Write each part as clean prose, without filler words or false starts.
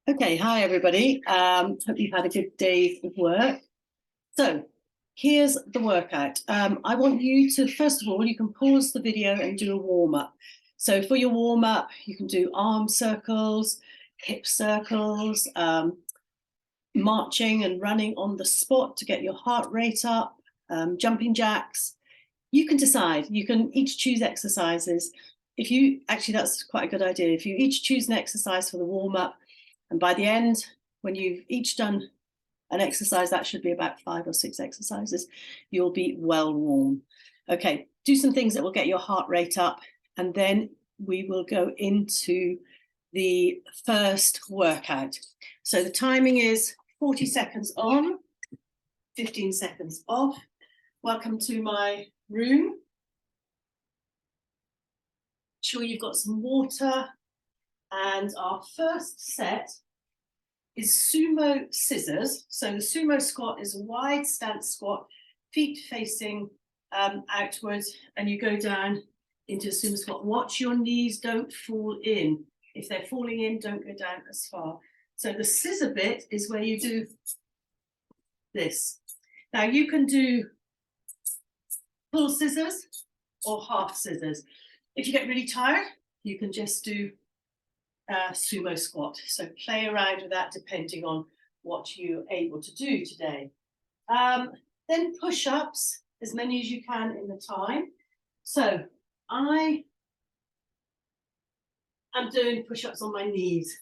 Okay, hi everybody. Hope you've had a good day of work. So here's the workout. I want you to, first of all, you can pause the video and do a warm-up. So for your warm-up, you can do arm circles, hip circles, marching and running on the spot to get your heart rate up, jumping jacks. You can decide. You can each choose exercises. That's quite a good idea. If you each choose an exercise for the warm-up, and by the end, when you've each done an exercise, that should be about 5 or 6 exercises, you'll be well warm. Okay, do some things that will get your heart rate up, and then we will go into the first workout. So the timing is 40 seconds on, 15 seconds off. Welcome to my room. Sure you've got some water. And our first set is sumo scissors. So the sumo squat is a wide stance squat, feet facing outwards, and you go down into a sumo squat. Watch your knees don't fall in. If they're falling in, don't go down as far. So the scissor bit is where you do this. Now you can do full scissors or half scissors. If you get really tired, you can just do sumo squat. So play around with that depending on what you're able to do today. Then push-ups, as many as you can in the time. So I am doing push-ups on my knees,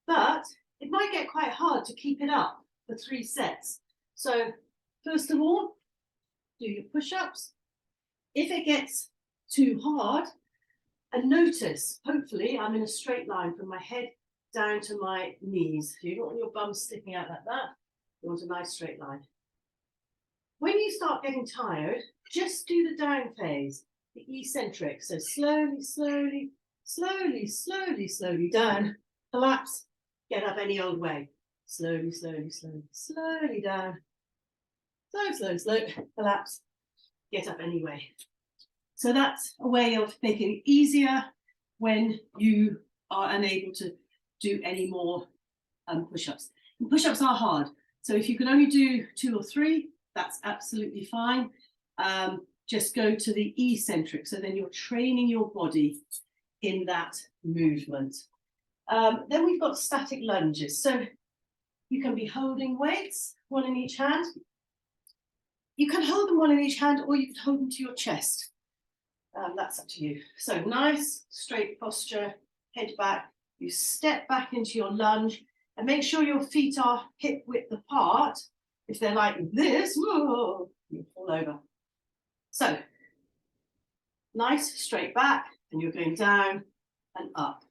but it might get quite hard to keep it up for 3 sets. So first of all, do your push-ups. If it gets too hard, and notice, hopefully, I'm in a straight line from my head down to my knees. You don't want your bum sticking out like that. You want a nice straight line. When you start getting tired, just do the down phase, the eccentric. So slowly, slowly, slowly, slowly, slowly down. Collapse, get up any old way. Slowly, slowly, slowly, slowly down. Slow, slow, slow, collapse, get up anyway. So that's a way of making it easier when you are unable to do any more push-ups. And push-ups are hard. So if you can only do 2 or 3, that's absolutely fine. Just go to the eccentric. So then you're training your body in that movement. Then we've got static lunges. So you can be holding weights, 1 in each hand. You can hold them 1 in each hand, or you can hold them to your chest. That's up to you. So nice straight posture, head back. You step back into your lunge and make sure your feet are hip width apart. If they're like this, whoa, you fall over. So nice straight back, and you're going down and up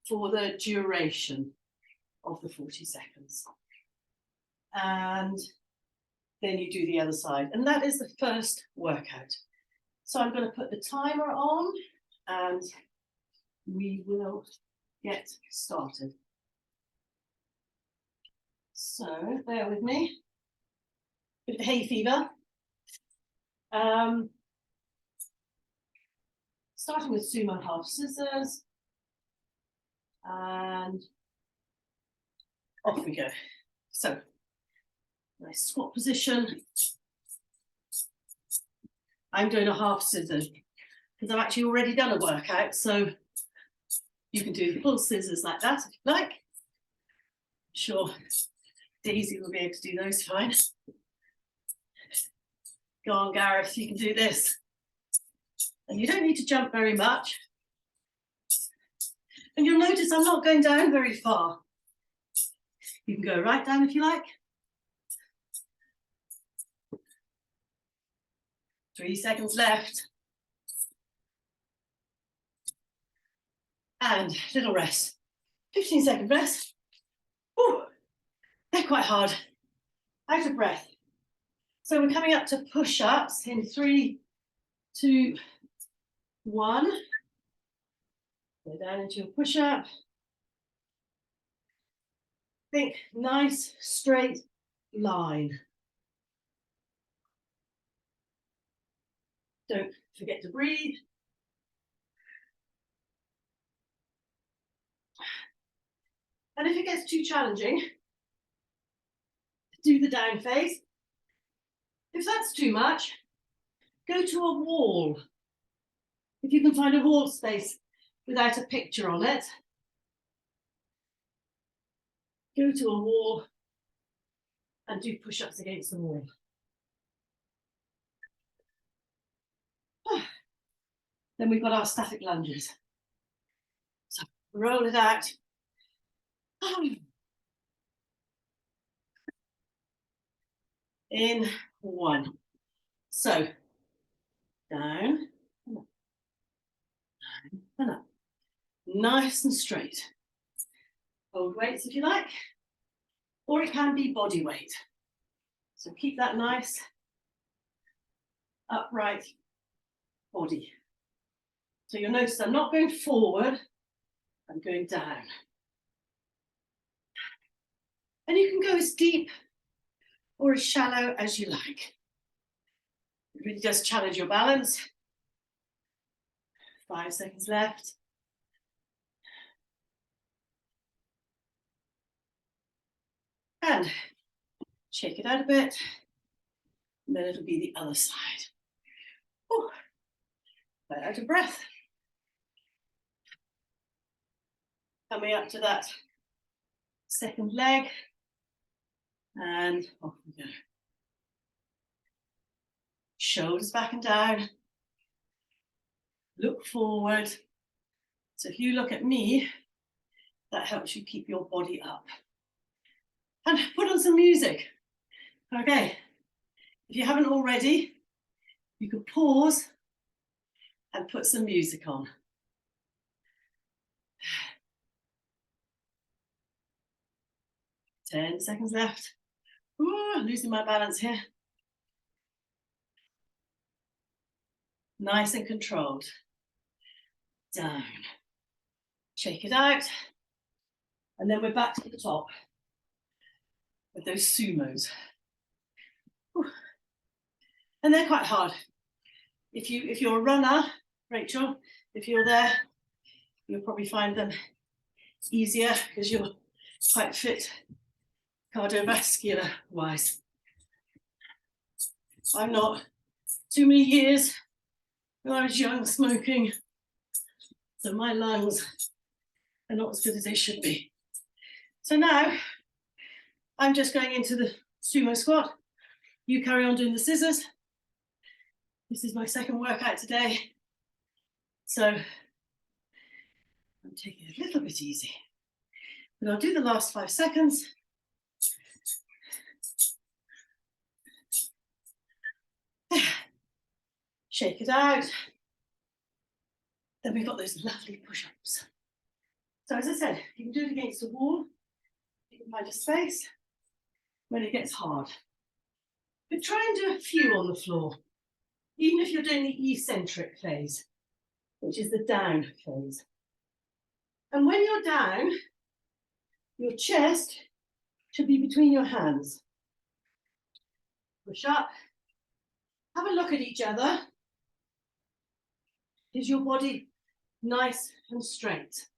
for the duration of the 40 seconds. And then you do the other side. And that is the first workout. So I'm going to put the timer on and we will get started. So bear with me. Bit of hay fever. Starting with sumo half scissors. And off we go. So nice squat position. I'm doing a half scissors because I've actually already done a workout, so you can do full scissors like that if you like. Sure, Daisy will be able to do those fine. Go on, Gareth, you can do this. And you don't need to jump very much. And you'll notice I'm not going down very far. You can go right down if you like. 3 seconds left. And little rest. 15-second rest. Ooh, they're quite hard. Out of breath. So we're coming up to push-ups in 3, 2, 1. Go down into your push-up. Think nice straight line. Don't forget to breathe. And if it gets too challenging, do the down phase. If that's too much, go to a wall. If you can find a wall space without a picture on it, go to a wall and do push-ups against the wall. Then we've got our static lunges. So roll it out. In 1. So down, down, and up. Nice and straight. Hold weights if you like, or it can be body weight. So keep that nice, upright body. So you'll notice I'm not going forward, I'm going down. And you can go as deep or as shallow as you like. It really does challenge your balance. 5 seconds left. And shake it out a bit. And then it'll be the other side. Ooh, quite out of breath. Coming up to that second leg. And off we go. Shoulders back and down. Look forward. So if you look at me, that helps you keep your body up. And put on some music. Okay, if you haven't already, you could pause and put some music on. 10 seconds left. Ooh, losing my balance here. Nice and controlled. Down. Shake it out. And then we're back to the top with those sumos. Ooh. And they're quite hard. If you're a runner, Rachel, if you're there, you'll probably find them easier because you're quite fit cardiovascular wise. I'm not. Too many years when I was young smoking, so my lungs are not as good as they should be. So now I'm just going into the sumo squat. You carry on doing the scissors. This is my second workout today, so I'm taking it a little bit easy. But I'll do the last 5 seconds. Shake it out. Then we've got those lovely push-ups. So as I said, you can do it against a wall. You can find a space when it gets hard. But try and do a few on the floor, even if you're doing the eccentric phase, which is the down phase. And when you're down, your chest should be between your hands. Push up. Have a look at each other. Is your body nice and straight?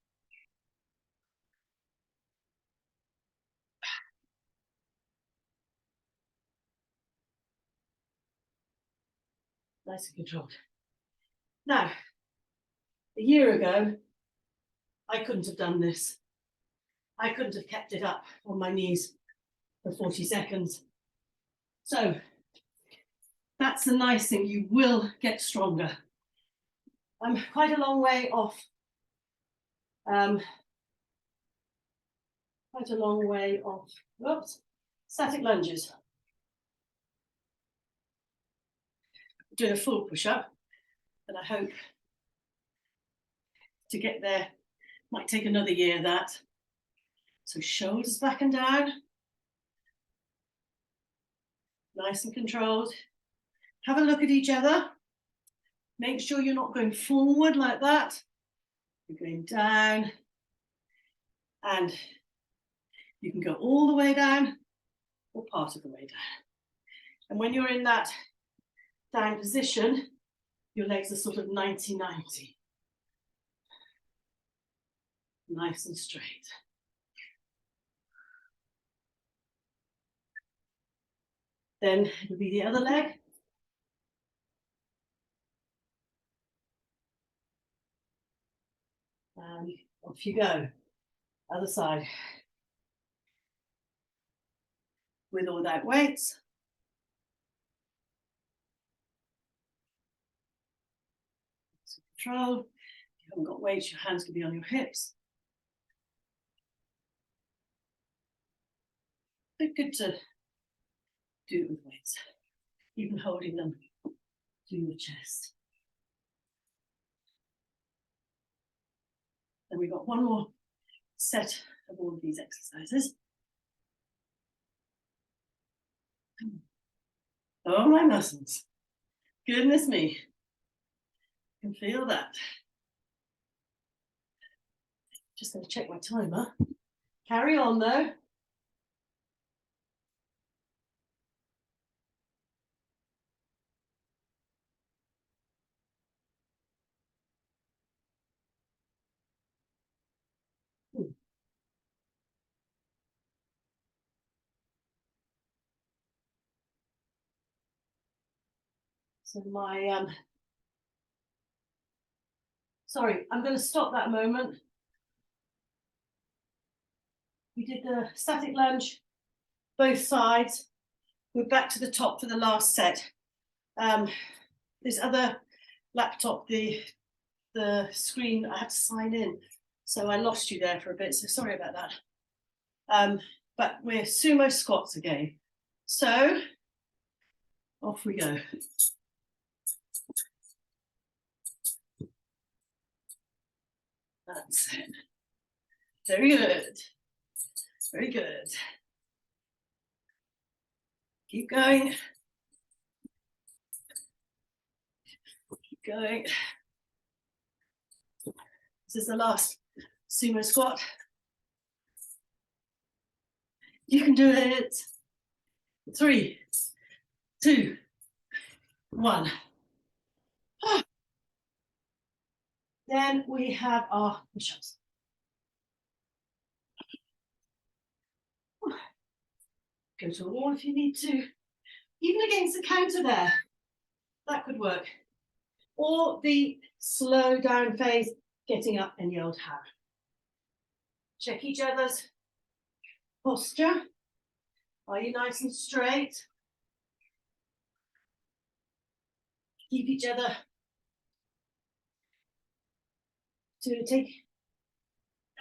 Nice and controlled. Now, a year ago, I couldn't have done this. I couldn't have kept it up on my knees for 40 seconds. So that's the nice thing, you will get stronger. I'm quite a long way off. Whoops, static lunges. Doing a full push-up, and I hope to get there. Might take another year, that. So shoulders back and down. Nice and controlled. Have a look at each other. Make sure you're not going forward like that. You're going down. And you can go all the way down or part of the way down. And when you're in that down position, your legs are sort of 90-90. Nice and straight. Then it'll be the other leg. And off you go. Other side. With or without weights. Control. If you haven't got weights, your hands can be on your hips. But good to do it with weights, even holding them to your chest. Then we've got one more set of all of these exercises. Oh, my muscles. Goodness me. I can feel that. Just going to check my timer. Carry on though. So my, sorry, I'm going to stop that moment. We did the static lunge, both sides. We're back to the top for the last set. This other laptop, the screen, I had to sign in, so I lost you there for a bit, so sorry about that. But we're sumo squats again. So, off we go. That's it. Very good. Very good. Keep going. Keep going. This is the last sumo squat. You can do it. 3, 2, 1. Then we have our push-ups. Go to a wall if you need to. Even against the counter there, that could work. Or the slow down phase, getting up any old how. Check each other's posture. Are you nice and straight? Keep each other to take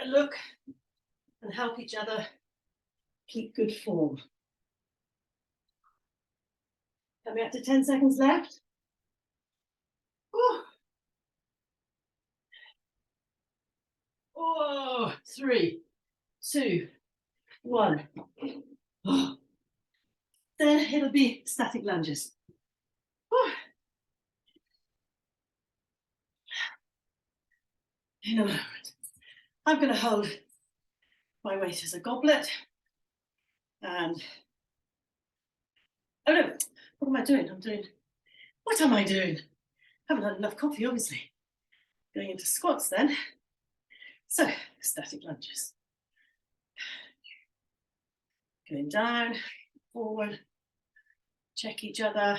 a look and help each other keep good form. Coming up to 10 seconds left. Oh, oh 3, 2, 1. Oh. Then it'll be static lunges. Oh. In a moment, I'm going to hold my weight as a goblet. And, oh no, what am I doing? What am I doing? Haven't had enough coffee, obviously. Going into squats then. So, static lunges. Going down, forward, check each other.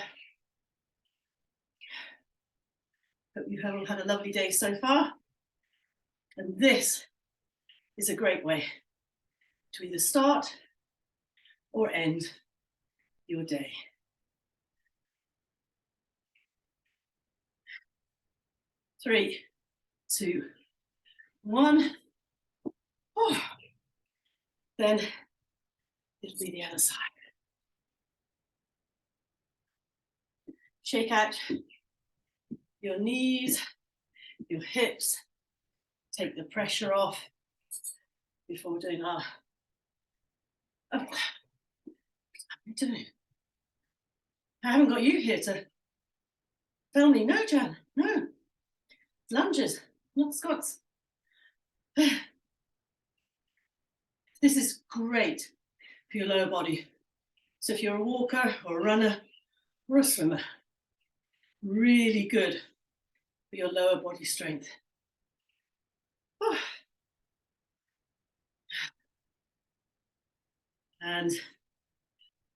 Hope you have all had a lovely day so far. And this is a great way to either start or end your day. Three, 2, 1. Oh. Then it'll be the other side. Shake out your knees, your hips, take the pressure off before doing our. Oh, what am I doing? I haven't got you here to tell me. No, Jan, no. Lunges, not squats. This is great for your lower body. So if you're a walker or a runner or a swimmer, really good for your lower body strength. Oh. And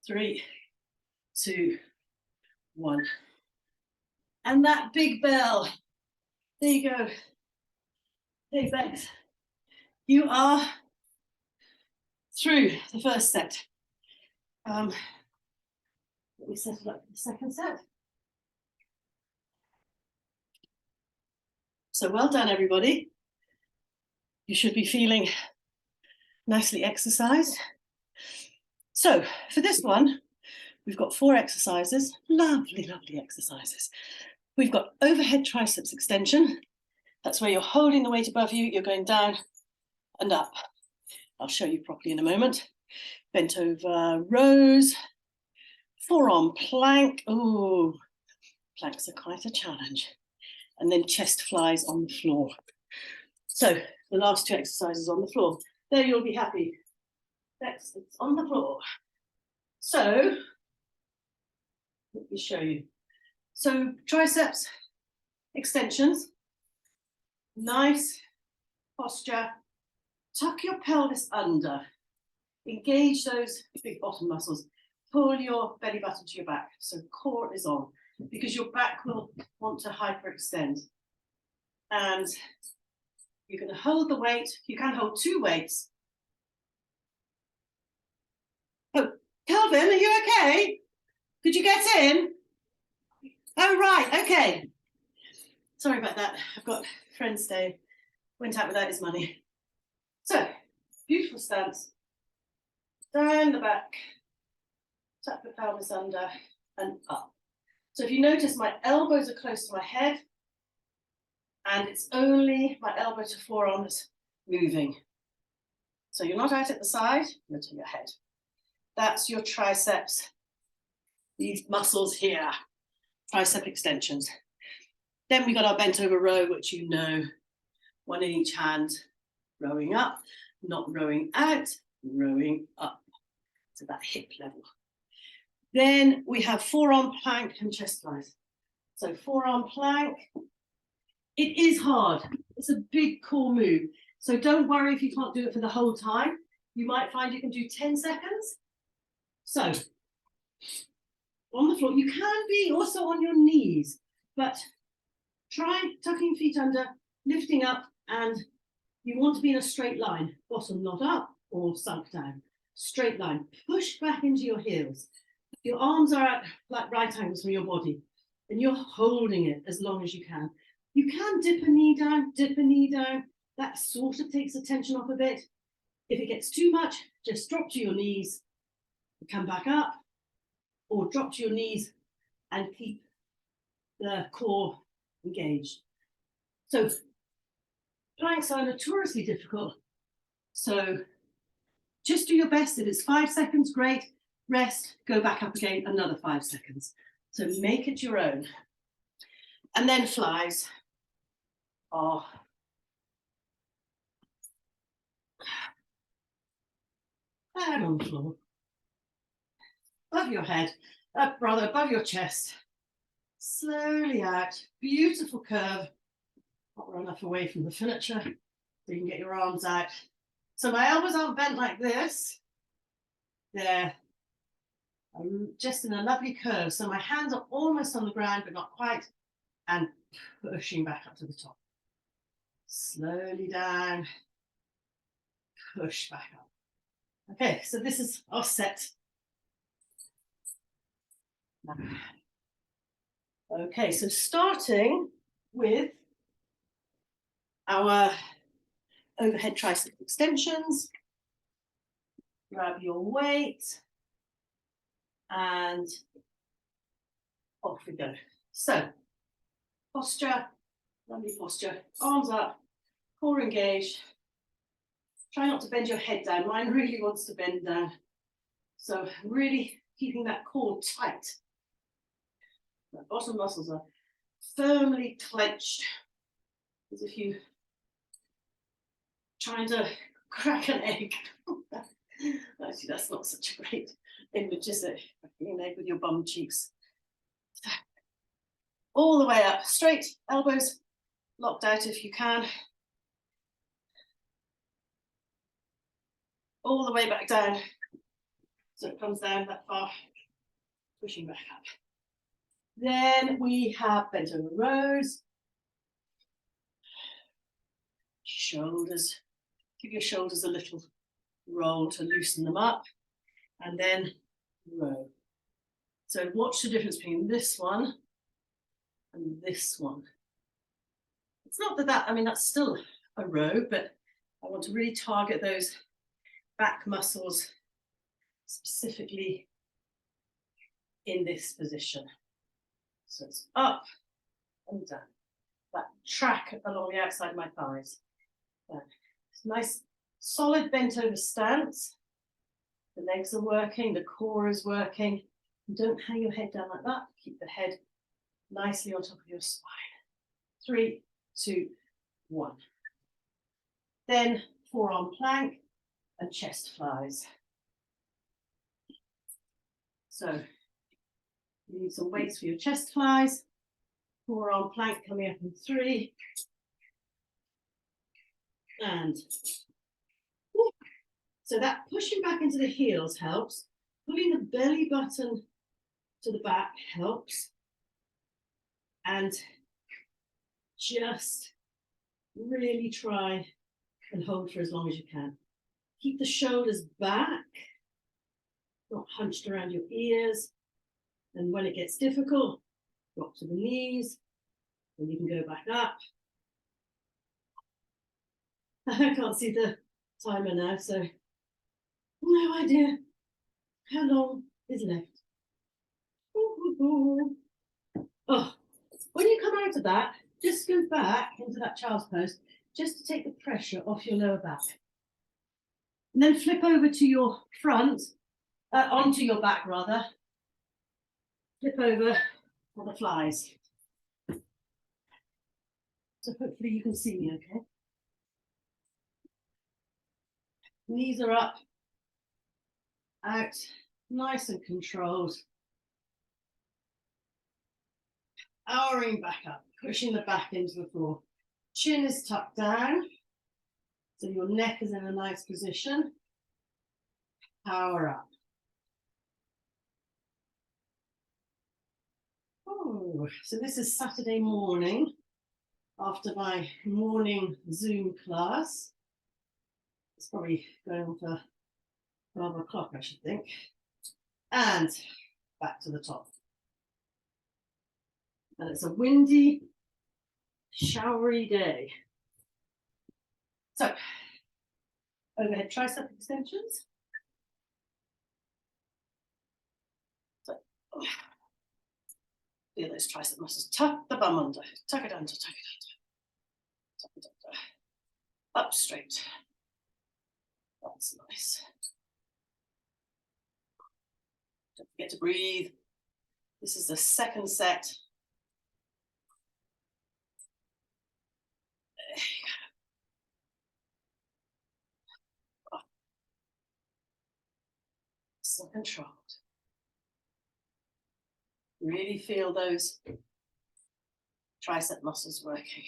3, 2, 1. And that big bell. There you go. Hey, thanks. You are through the first set. Let me set it up for the second set. So well done, everybody. You should be feeling nicely exercised. So for this one, we've got 4 exercises, lovely, lovely exercises. We've got overhead triceps extension. That's where you're holding the weight above you, you're going down and up. I'll show you properly in a moment. Bent over rows, forearm plank. Oh, planks are quite a challenge. And then chest flies on the floor. So the last 2 exercises on the floor. There you'll be happy. Next, it's on the floor. So, let me show you. So triceps extensions, nice posture. Tuck your pelvis under. Engage those big bottom muscles. Pull your belly button to your back. So core is on, because your back will want to hyperextend. And you're going to hold the weight. You can hold 2 weights. Oh, Kelvin, are you okay? Could you get in? Oh, right, okay. Sorry about that. I've got friends stay. Went out without his money. So, beautiful stance. Down the back. Tuck the pelvis under and up. So if you notice, my elbows are close to my head, and it's only my elbow to forearm that's moving. So you're not out at the side, you're to your head. That's your triceps, these muscles here, tricep extensions. Then we got our bent over row, which you know, 1 in each hand, rowing up, not rowing out, rowing up to that hip level. Then we have forearm plank and chest flies. So forearm plank, it is hard. It's a big core move. So don't worry if you can't do it for the whole time. You might find you can do 10 seconds. So on the floor, you can be also on your knees, but try tucking feet under, lifting up, and you want to be in a straight line, bottom not up or sunk down. Straight line, push back into your heels. Your arms are at like right angles from your body, and you're holding it as long as you can. You can dip a knee down, dip a knee down. That sort of takes the tension off a bit. If it gets too much, just drop to your knees, come back up, or drop to your knees and keep the core engaged. So planks are notoriously difficult. So just do your best. If it's 5 seconds, great. Rest, go back up again, another 5 seconds. So make it your own. And then flies are flat on the floor, above your head, rather above your chest. Slowly out, beautiful curve. Not run enough away from the furniture so you can get your arms out. So my elbows aren't bent like this. They're just in a lovely curve. So my hands are almost on the ground, but not quite, and pushing back up to the top. Slowly down, push back up. Okay, so this is our set. Okay, so starting with our overhead tricep extensions, grab your weight, and off we go. So, posture, lovely posture, arms up, core engaged. Try not to bend your head down. Mine really wants to bend down. So really keeping that core tight. The bottom muscles are firmly clenched, as if you're trying to crack an egg. Actually, that's not such a great image, is it? Cracking an egg with your bum cheeks. All the way up, straight, elbows locked out if you can. All the way back down, so it comes down that far. pushing back up. Then we have bent over rows. Shoulders, give your shoulders a little roll to loosen them up, and then row. So watch the difference between this one and this one. It's not that, I mean, that's still a row, but I want to really target those back muscles specifically in this position. So it's up and down. That track along the outside of my thighs. It's nice, solid bent over stance. The legs are working, the core is working. Don't hang your head down like that. Keep the head nicely on top of your spine. 3, 2, 1. Then forearm plank and chest flies. So you need some weights for your chest flies. Forearm plank coming up in 3. And so that pushing back into the heels helps. Pulling the belly button to the back helps. And just really try and hold for as long as you can. Keep the shoulders back, not hunched around your ears. And when it gets difficult, drop to the knees, and you can go back up. I can't see the timer now, so no idea how long is left. Oh, when you come out of that, just go back into that child's pose, just to take the pressure off your lower back. And then flip over to your front, onto your back rather. Flip over for the flies. So hopefully you can see me okay. Knees are up, out, nice and controlled. Powering back up, pushing the back into the floor. Chin is tucked down, so your neck is in a nice position. Power up. Oh, so this is Saturday morning after my morning Zoom class. It's probably going on for 12 o'clock, I should think. And back to the top. And it's a windy, showery day. So, overhead tricep extensions. So, feel those tricep muscles. Tuck the bum under. Tuck it under, tuck it under. Tuck it under. Up straight. That's nice. Don't forget to breathe. This is the second set. So controlled. Really feel those tricep muscles working.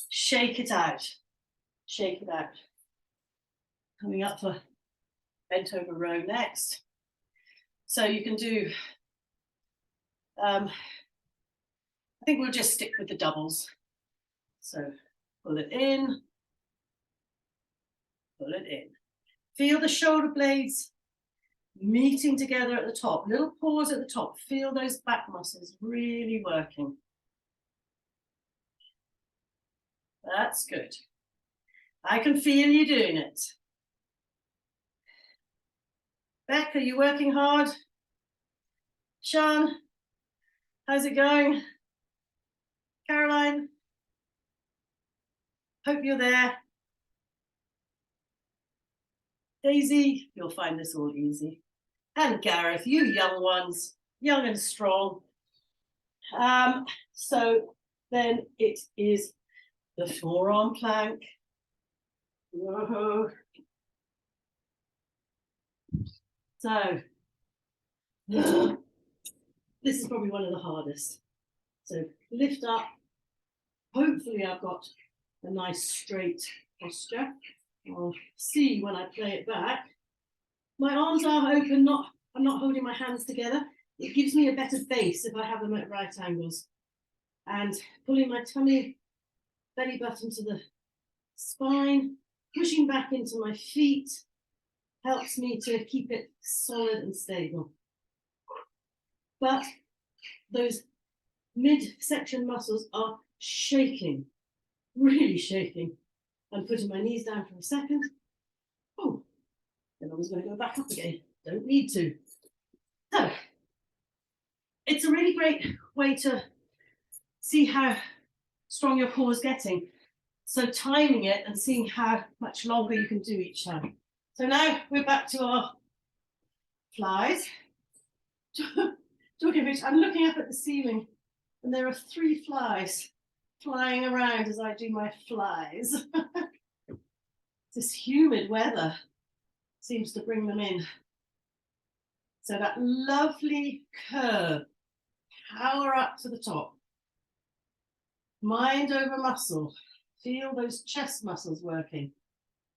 Shake it out. Shake it out. Coming up for bent over row next. So you can do, I think we'll just stick with the doubles. So pull it in, pull it in. Feel the shoulder blades meeting together at the top. Little pause at the top. Feel those back muscles really working. That's good. I can feel you doing it. Beck, are you working hard? Sean, how's it going? Caroline, hope you're there. Daisy, you'll find this all easy. And Gareth, you young ones, young and strong. So then it is the forearm plank. Whoa. So this is probably one of the hardest. So lift up. Hopefully I've got a nice straight posture. I'll see when I play it back My arms are open, I'm not holding my hands together. It gives me a better base if I have them at right angles. And pulling my tummy, belly button to the spine, pushing back into my feet helps me to keep it solid and stable. But those midsection muscles are shaking, really shaking. I'm putting my knees down for a second. Oh, then I was going to go back up again. Don't need to. So, it's a really great way to see how strong your core is getting. So timing it and seeing how much longer you can do each time. So now we're back to our flies. Talking of which, I'm looking up at the ceiling and there are 3 flies flying around as I do my flies. This humid weather seems to bring them in. So that lovely curve, power up to the top. Mind over muscle. Feel those chest muscles working.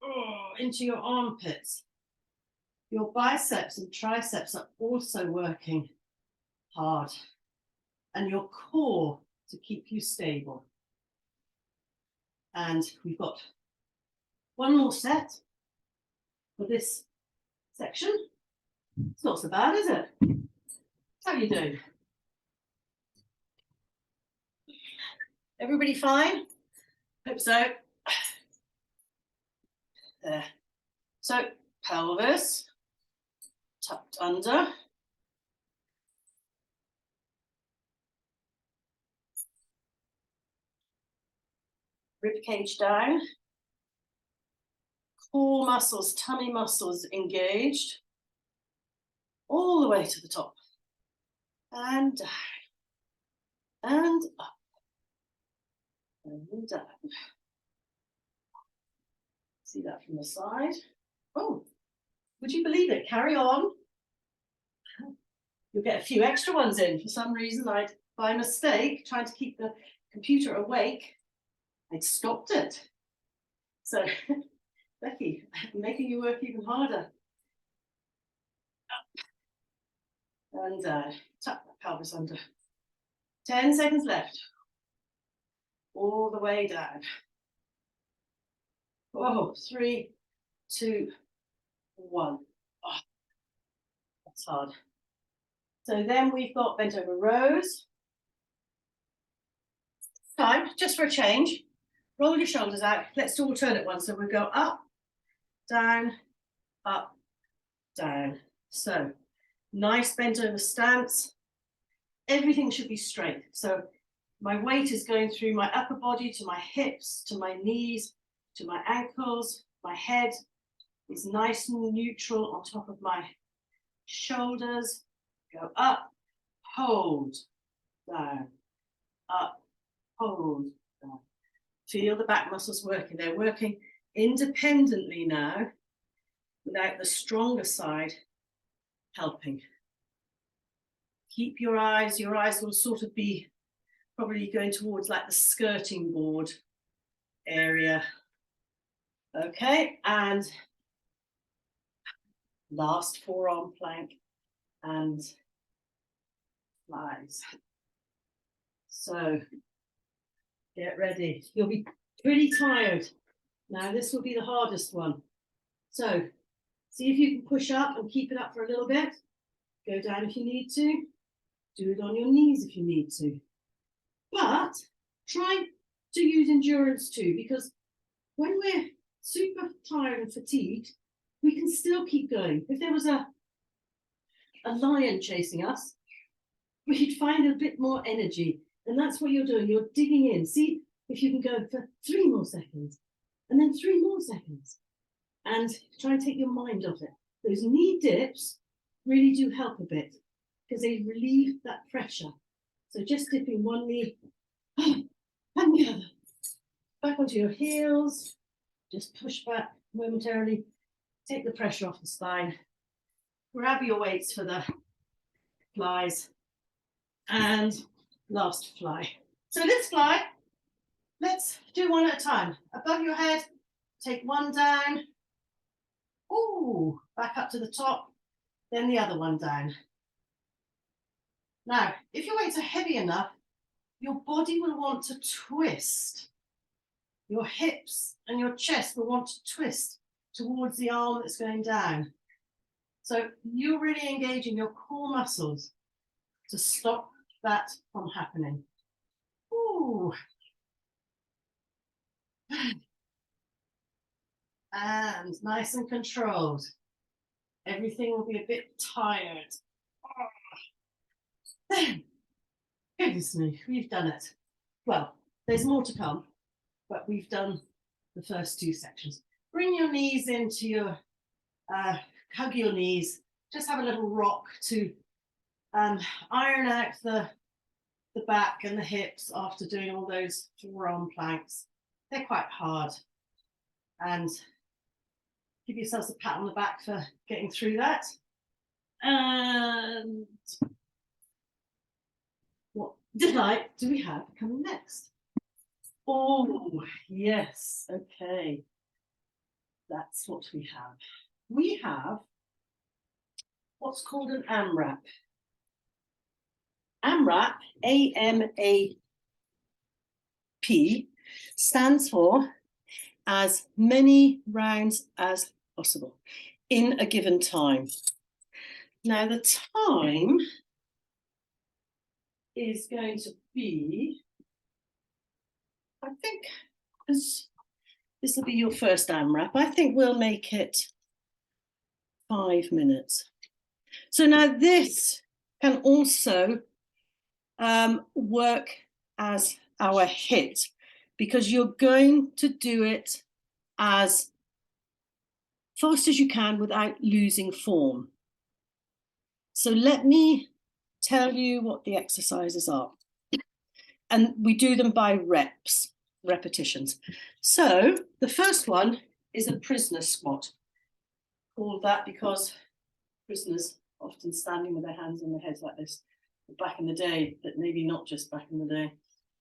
Oh, into your armpits. Your biceps and triceps are also working hard. And your core to keep you stable. And we've got one more set for this section. It's not so bad, is it? How are you doing? Everybody fine? Hope so. There. So, pelvis tucked under. Rib cage down. Core muscles, tummy muscles engaged. All the way to the top. And down. And up. And down. See that from the side. Oh, would you believe it? Carry on. You'll get a few extra ones in. For some reason, by mistake, trying to keep the computer awake, I'd stopped it. So, Becky, I'm making you work even harder. Up. And tuck the pelvis under. 10 seconds left. All the way down. Oh, 3, 2, 1. Oh, that's hard. So then we've got bent over rows. Time, just for a change. Roll your shoulders out. Let's do alternate ones. So we'll go up, down, up, down. So nice bent over stance. Everything should be straight. So my weight is going through my upper body to my hips, to my knees, to my ankles. My head is nice and neutral on top of my shoulders. Go up, hold, down, up, hold, down. Feel the back muscles working. They're working independently now without the stronger side helping. Keep your eyes will sort of be probably going towards like the skirting board area. Okay, and last forearm plank and flies. So get ready. You'll be pretty tired. Now this will be the hardest one. So see if you can push up and keep it up for a little bit. Go down if you need to. Do it on your knees if you need to. But try to use endurance too, because when we're super tired and fatigued, we can still keep going. If there was a lion chasing us, we'd find a bit more energy. And that's what you're doing. You're digging in. See if you can go for 3 more seconds and then 3 more seconds. And try and take your mind off it. Those knee dips really do help a bit because they relieve that pressure. So just dipping one knee and the other. Back onto your heels. Just push back momentarily. Take the pressure off the spine. Grab your weights for the flies. And last fly. So let's fly. Let's do one at a time. Above your head, take one down. Ooh, back up to the top, then the other one down. Now, if your weights are heavy enough, your body will want to twist. Your hips and your chest will want to twist towards the arm that's going down. So you're really engaging your core muscles to stop that from happening. Ooh. And nice and controlled. Everything will be a bit tired. Goodness me, we've done it. Well, there's more to come, but we've done the first two sections. Bring your knees into your, hug your knees. Just have a little rock to iron out the back and the hips after doing all those forearm planks. They're quite hard. And give yourselves a pat on the back for getting through that. And what delight do we have coming next? Oh, yes, okay. That's what we have. We have what's called an AMRAP. AMRAP, A-M-A-P, stands for as many rounds as possible in a given time. Now the time is going to be, I think, as this will be your first AMRAP, I think we'll make it 5 minutes. So now this can also work as our HIIT, because you're going to do it as fast as you can without losing form. So let me tell you what the exercises are. And we do them by reps, repetitions. So the first one is a prisoner squat. Called that because prisoners often standing with their hands on their heads like this. Back in the day, but maybe not just back in the day.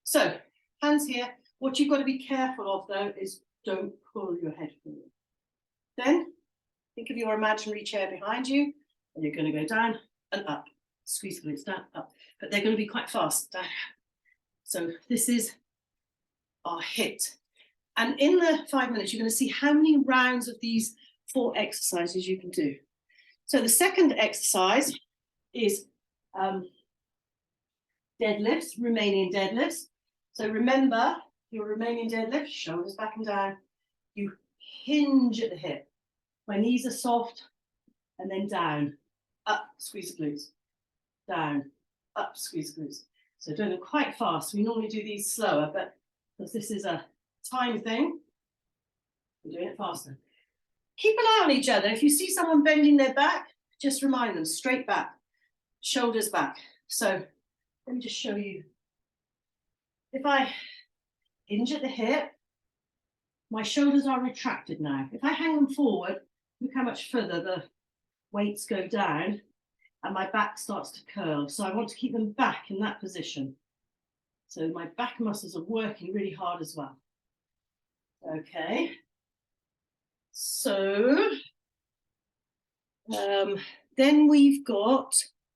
So hands here. What you've got to be careful of though is don't pull your head forward. Then think of your imaginary chair behind you, and you're going to go down and up. Squeeze the glutes down, up. But they're going to be quite fast. Down. So this is our HIIT. And in the 5 minutes, you're going to see how many rounds of these 4 exercises you can do. So the second exercise is deadlifts, Romanian deadlifts. So remember your Romanian deadlift, shoulders back and down. You hinge at the hip. My knees are soft, and then down, up, squeeze the glutes, down, up, squeeze the glutes. So doing them quite fast. We normally do these slower, but because this is a time thing, we're doing it faster. Keep an eye on each other. If you see someone bending their back, just remind them, straight back, shoulders back. So let me just show you. If I hinge at the hip, my shoulders are retracted now. If I hang them forward, look how much further the weights go down and my back starts to curl. So I want to keep them back in that position. So my back muscles are working really hard as well. Okay. So then we've got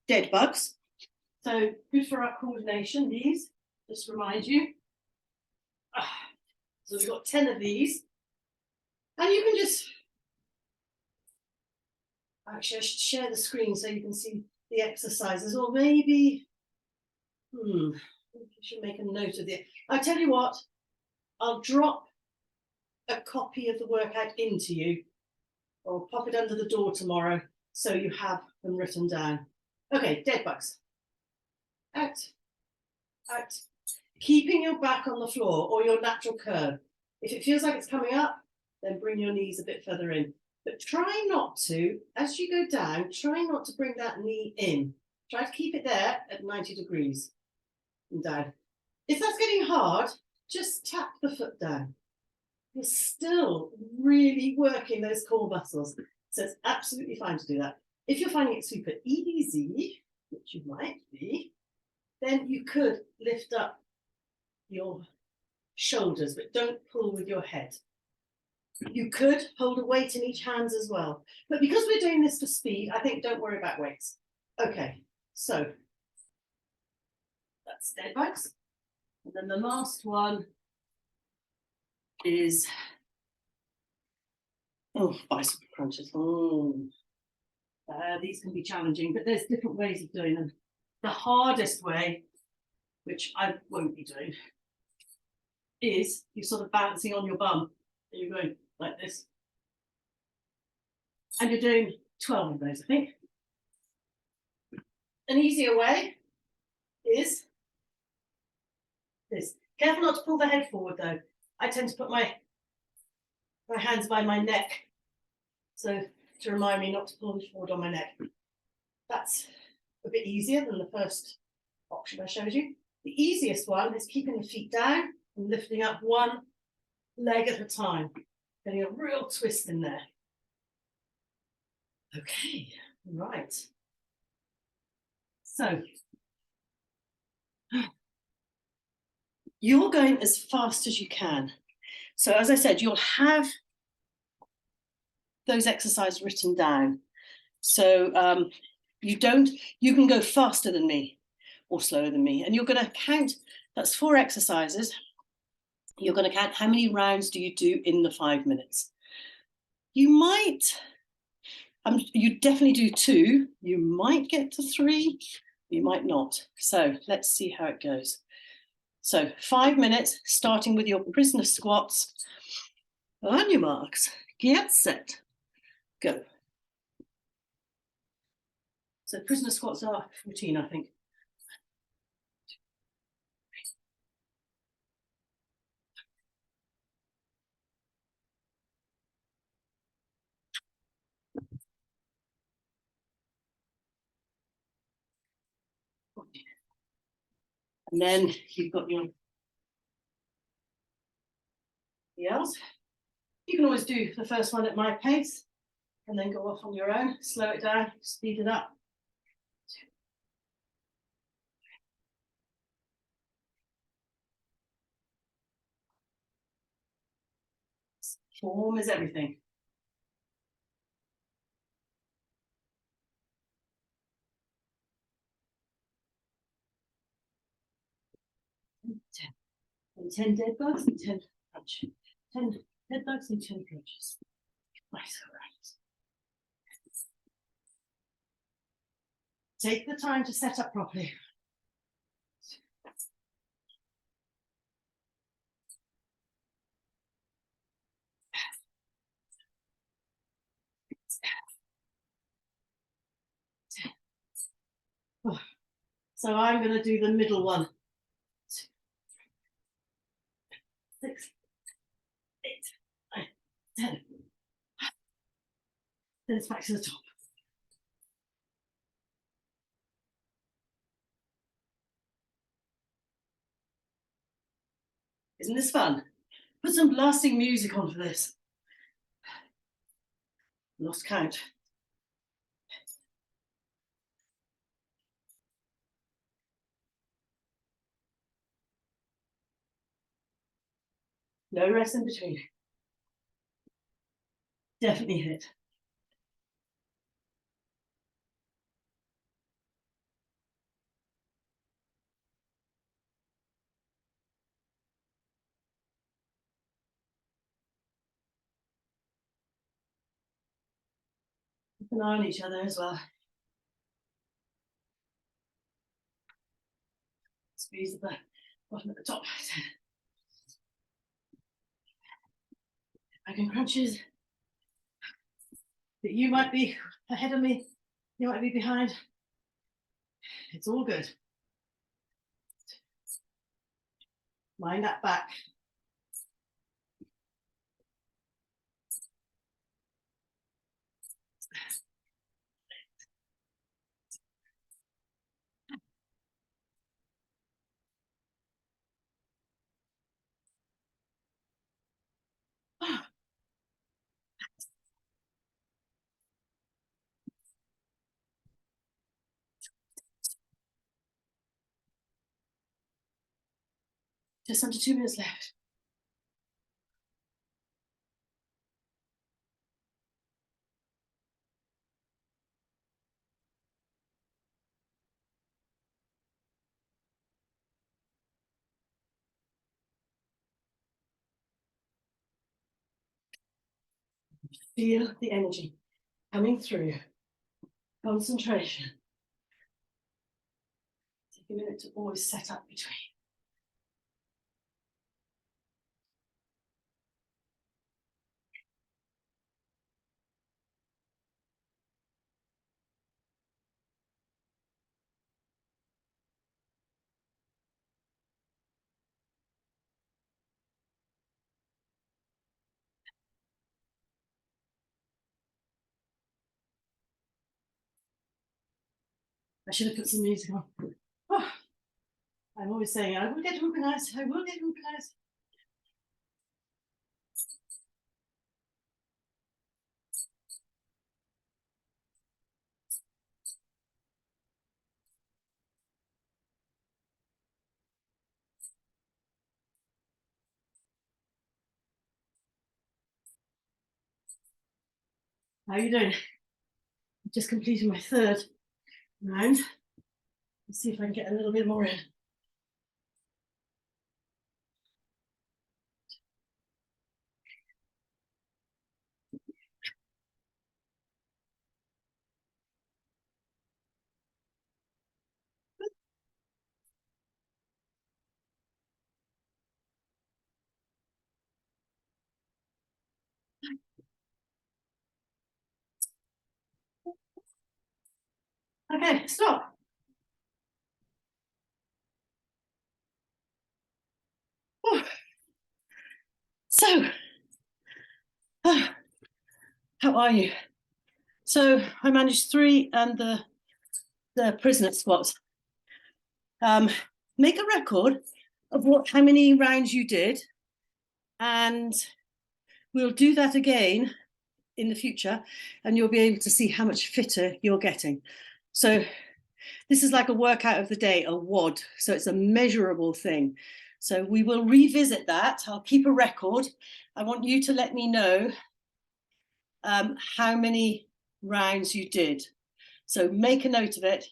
dead bugs. So good for our coordination, these, just remind you. So we've got 10 of these. And you can just, actually I should share the screen so you can see the exercises, or maybe, I should make a note of it. I tell you what, I'll drop a copy of the workout into you, or pop it under the door tomorrow so you have them written down. Okay, dead bugs. Out, out. Keeping your back on the floor or your natural curve. If it feels like it's coming up, then bring your knees a bit further in. But try not to, as you go down, try not to bring that knee in. Try to keep it there at 90 degrees and down. If that's getting hard, just tap the foot down. You're still really working those core muscles. So it's absolutely fine to do that. If you're finding it super easy, which you might be, then you could lift up your shoulders, but don't pull with your head. You could hold a weight in each hand as well. But because we're doing this for speed, I think don't worry about weights. Okay, so that's dead bugs. And then the last one is bicycle crunches. These can be challenging, but there's different ways of doing them. The hardest way, which I won't be doing, is you're sort of balancing on your bum. And you're going like this. And you're doing 12 of those, I think. An easier way is this. Careful not to pull the head forward though. I tend to put my hands by my neck. So to remind me not to pull forward on my neck. That's a bit easier than the first option I showed you. The easiest one is keeping the feet down and lifting up one leg at a time. Getting a real twist in there. Okay, right. So you're going as fast as you can. So as I said, you'll have those exercises written down. So you can go faster than me or slower than me. And you're going to count, that's 4 exercises. You're going to count how many rounds do you do in the 5 minutes. You might, you definitely do 2. You might get to 3, you might not. So let's see how it goes. So 5 minutes, starting with your prisoner squats. On your marks, get set, go. So prisoner squats are 14, I think. And then you've got your else. You can always do the first one at my pace and then go off on your own, slow it down, speed it up. Form is everything. And 10 dead bugs and 10 crunch. 10 dead bugs and 10 crunches. Nice, all right. Take the time to set up properly. So I'm going to do the middle one. 6, 8, 9, 10. Then it's back to the top. Isn't this fun? Put some blasting music on for this. Lost count. No rest in between. Definitely hit. Keep an eye on each other as well. Squeeze the bottom at the top. I can crunches. That you might be ahead of me, you might be behind. It's all good. Mind that back. Just under 2 minutes left. Feel the energy coming through. Concentration. Take a minute to always set up between. I should have put some music on. Oh, I'm always saying, I will get organised, I will get organised. How are you doing? I've just completed my third round. Let's see if I can get a little bit more in. Okay, stop. Oh. So, how are you? So I managed 3 and the prisoner squats. Make a record of how many rounds you did, and we'll do that again in the future, and you'll be able to see how much fitter you're getting. So this is like a workout of the day, a WOD. So it's a measurable thing. So we will revisit that. I'll keep a record. I want you to let me know how many rounds you did. So make a note of it,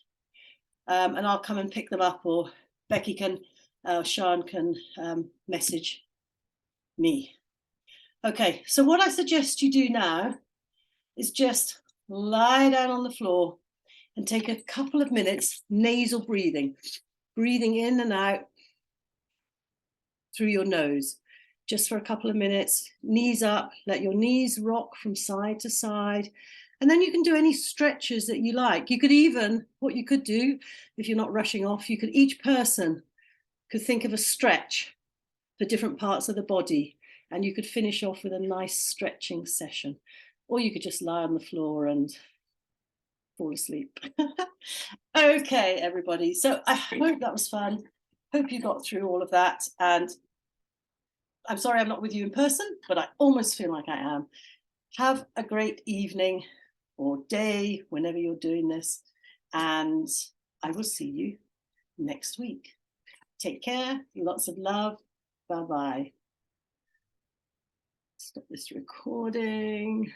and I'll come and pick them up, or Becky can, Sian can message me. Okay, so what I suggest you do now is just lie down on the floor and take a couple of minutes nasal breathing, breathing in and out through your nose, just for a couple of minutes. Knees up, let your knees rock from side to side. And then you can do any stretches that you like. You could even, what you could do, if you're not rushing off, you could, each person could think of a stretch for different parts of the body, and you could finish off with a nice stretching session. Or you could just lie on the floor and fall asleep. Okay, everybody. So I hope that was fun. Hope you got through all of that. And I'm sorry I'm not with you in person, but I almost feel like I am. Have a great evening or day whenever you're doing this. And I will see you next week. Take care. Lots of love. Bye-bye. Stop this recording.